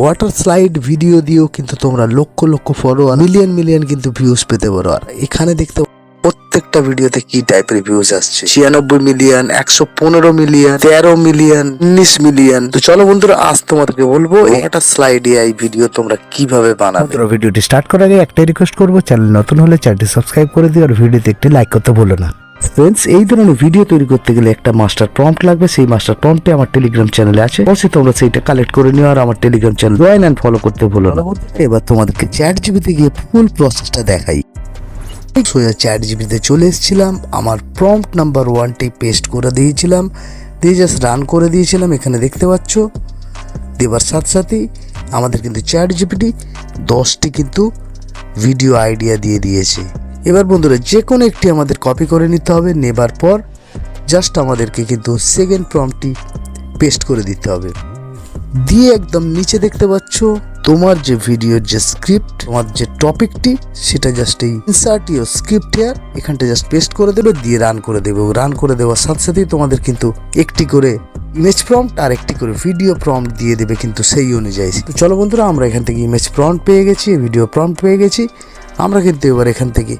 Water slide video দিয়েও কিন্তু তোমরা লক্ষ লক্ষ ফলোয়ার মিলিয়ন কিন্তু ভিউজ পেতে পারো। আর এখানে দেখতে প্রত্যেকটা ভিডিওতে কি টাইপের ভিউজ আসছে, 96 মিলিয়ন, 115 মিলিয়ন, 13 মিলিয়ন, 19 মিলিয়ন। তো চলো বন্ধুরা, আজ তোমাদেরকে বলবো ওয়াটার স্লাইড এই ভিডিও তোমরা কিভাবে বানাবে। ভিডিওটি স্টার্ট করার আগে একটাই রিকোয়েস্ট করবো, চ্যানেল নতুন হলে চ্যানেলটি সাবস্ক্রাইব করে দিও আর ভিডিওতে একটি লাইক করতে ভুলো না। ফ্রেন্ডস, এই ধরনের ভিডিও তৈরি করতে গেলে একটা মাস্টার প্রম্পট লাগবে। সেই মাস্টার প্রম্পটে আমার টেলিগ্রাম চ্যানেলে আছে, অবশ্যই তোমরা সেইটা কালেক্ট করে নিও আর আমার Telegram channel join and follow করতে ভুলো না। এবার তোমাদেরকে চ্যাট জিপিতে গিয়ে ফুল প্রসেসটা দেখাই। সোজা চ্যাট জিপিতে চলে এসেছিলাম, আমার প্রম্পট নাম্বার 1টি পেস্ট করে দিয়েছিলাম, দিয়ে জাস্ট রান করে দিয়েছিলাম। এখানে দেখতে পাচ্ছ দেবার সাথে সাথেই আমাদের কিন্তু চ্যাট জিপিটি 10টি কিন্তু ভিডিও আইডিয়া দিয়ে দিয়েছে। এবার বন্ধুরা যে কোনো একটি আমাদের কপি করে নিতে হবে, নেবার পর জাস্ট আমাদেরকে কিন্তু সেকেন্ড প্রম্পটটি পেস্ট করে দিতে হবে। দিয়ে একদম নিচে দেখতে পাচ্ছ তোমার যে ভিডিওর যে স্ক্রিপ্ট, তোমার যে টপিকটি, সেটা জাস্ট এই ইনসার্ট ইউর স্ক্রিপ্ট হিয়ার এখানটা জাস্ট পেস্ট করে দেবে, দিয়ে রান করে দেবে। রান করে দেওয়ার সাথে সাথেই তোমাদের কিন্তু একটি করে ইমেজ প্রম্পট আর একটি করে ভিডিও প্রম্পট দিয়ে দেবে কিন্তু সেই অনুযায়ী। তো চলো বন্ধুরা, আমরা এখান থেকে ইমেজ প্রম্পট পেয়ে গেছি, ভিডিও প্রম্পট পেয়ে গেছি। আমরা কিন্তু এবার এখান থেকে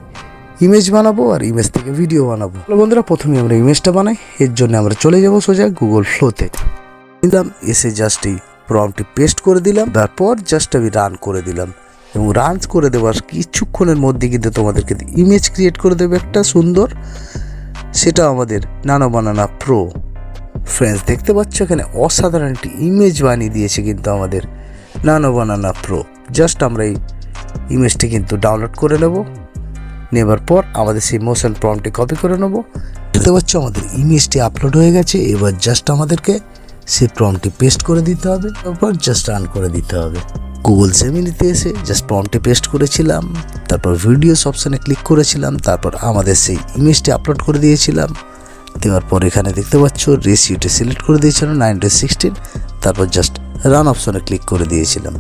ইমেজ বানাবো আর ইমেজ থেকে ভিডিও বানাবো। বন্ধুরা, প্রথমে আমরা ইমেজটা বানাই। এর জন্য আমরা চলে যাব সোজা গুগল ফ্লোতে। দিলাম, এসে জাস্ট এই প্রম্পটটি পেস্ট করে দিলাম, তারপর জাস্ট আমি রান করে দিলাম। এবং রান করে দেওয়ার কিছুক্ষণের মধ্যে কিন্তু তোমাদেরকে ইমেজ ক্রিয়েট করে দেবে একটা সুন্দর, সেটা আমাদের নানো বানানা প্রো। ফ্রেন্ডস, দেখতে পাচ্ছ এখানে অসাধারণ একটি ইমেজ বানিয়ে দিয়েছে কিন্তু আমাদের নানো বানানা প্রো। জাস্ট আমরা এই ইমেজটি কিন্তু ডাউনলোড করে নেব, নেবার পর আমাদের সেই মোশন প্রম্পটটি কপি করে নেব। দেখতে পাচ্ছ আমাদের ইমেজটি আপলোড হয়ে গেছে। এবার জাস্ট আমাদেরকে সেই প্রম্পটটি পেস্ট করে দিতে হবে, তারপর জাস্ট রান করে দিতে হবে। গুগল জেমিনিতে এসে জাস্ট প্রম্পটটি পেস্ট করেছিলাম, তারপর ভিডিওস অপশানে ক্লিক করেছিলাম, তারপর আমাদের সেই ইমেজটি আপলোড করে দিয়েছিলাম। দেওয়ার পর এখানে দেখতে পাচ্ছ রেশিওটি সিলেক্ট করে দিয়েছিলাম 9:16, তারপর জাস্ট রান অপশানে ক্লিক করে দিয়েছিলাম।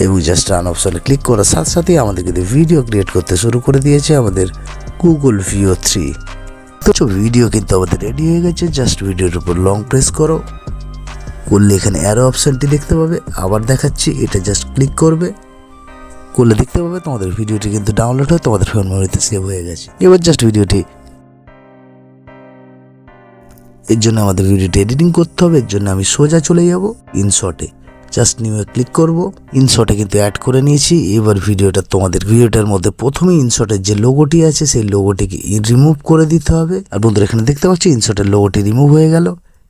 এবং জাস্ট রান অপশানে ক্লিক করার সাথে সাথেই আমাদের কিন্তু ভিডিও ক্রিয়েট করতে শুরু করে দিয়েছে আমাদের গুগল ভিও 3। তো ভিডিও কিন্তু আমাদের রেডি হয়ে গেছে। জাস্ট ভিডিওর উপর লং প্রেস করো, করলে এখানে অ্যারো অপশানটি দেখতে পাবে। আবার দেখাচ্ছি, এটা জাস্ট ক্লিক করবে, করলে দেখতে পাবে তোমাদের ভিডিওটি কিন্তু ডাউনলোড হয়ে তোমাদের ফোন মেমোরিতে সেভ হয়ে গেছে। এবার জাস্ট ভিডিওটি, এর জন্য আমাদের ভিডিওটি এডিটিং করতে হবে। এর জন্য আমি সোজা চলে যাব ইনশটে, জাস্ট নিউ ক্লিক করব। ইনশটে কিন্তু অ্যাড করে নিয়েছি। এবার ভিডিওটা তোমাদের ভিডিওটার মধ্যে প্রথমে ইনশটের যে লোগোটি আছে সেই লোগোটিকে রিমুভ করে দিতে হবে। আর বন্ধুরা এখানে দেখতে পাচ্ছি ইনশটের লোগোটি রিমুভ হয়ে গেল।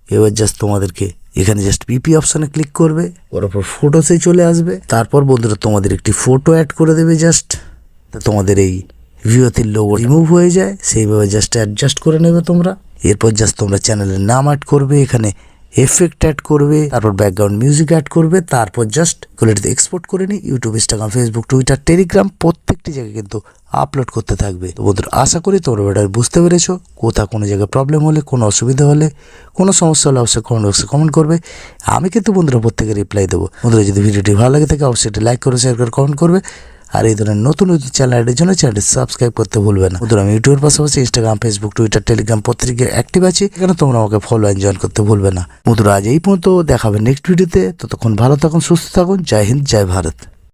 এবার জাস্ট তোমাদেরকে এখানে জাস্ট পিপি অপশানে ক্লিক করবে, তারপর ফটোসে চলে আসবে। তারপর বন্ধুরা তোমাদের একটি ফটো অ্যাড করে দেবে, জাস্ট তোমাদের এই ভিওটির লোগো রিমুভ হয়ে যায়। সেইভাবে জাস্ট অ্যাডজাস্ট করে নেবে তোমরা। এরপর জাস্ট তোমরা চ্যানেলের নাম অ্যাড করবে, এখানে এফেক্ট অ্যাড করবে, তারপর ব্যাকগ্রাউন্ড মিউজিক অ্যাড করবে, তারপর জাস্ট কোয়ালিটিতে এক্সপোর্ট করে নিই। YouTube, Instagram, Facebook, Twitter, Telegram প্রত্যেকটি জায়গায় কিন্তু আপলোড করতে থাকবে। তো বন্ধুরা, আশা করি তোমরা এটা বুঝতে পেরেছো। কোথাও কোনো জায়গায় প্রবলেম হলে, কোনো অসুবিধা হলে, কোনো সমস্যা হলে অবশ্যই কমেন্ট বক্সে কমেন্ট করবে। আমি কিন্তু বন্ধুরা প্রত্যেকে রিপ্লাই দেবো। বন্ধুরা যদি ভিডিওটি ভালো লাগে থাকে অবশ্যই এটি লাইক করে, শেয়ার করে, কমেন্ট করবে। আর এই ধরনের নতুন নতুন চ্যানেলের জন্য চ্যানেলটি সাবস্ক্রাইব করতে ভুলবে না। বন্ধুরা, আমি ইউটিউবের পাশাপাশি ইনস্টাগ্রাম, ফেসবুক, টুইটার, টেলিগ্রাম প্রত্যেকে অ্যাক্টিভ আছি। এখানে তোমরা আমাকে ফলো অ্যান্ড জয়েন করতে ভুলবে না। বন্ধুরা, আজ এই পর্যন্ত, দেখাবে নেক্সট ভিডিওতে। ততক্ষণ ভালো থাকুন, সুস্থ থাকুন। জয় হিন্দ, জয় ভারত।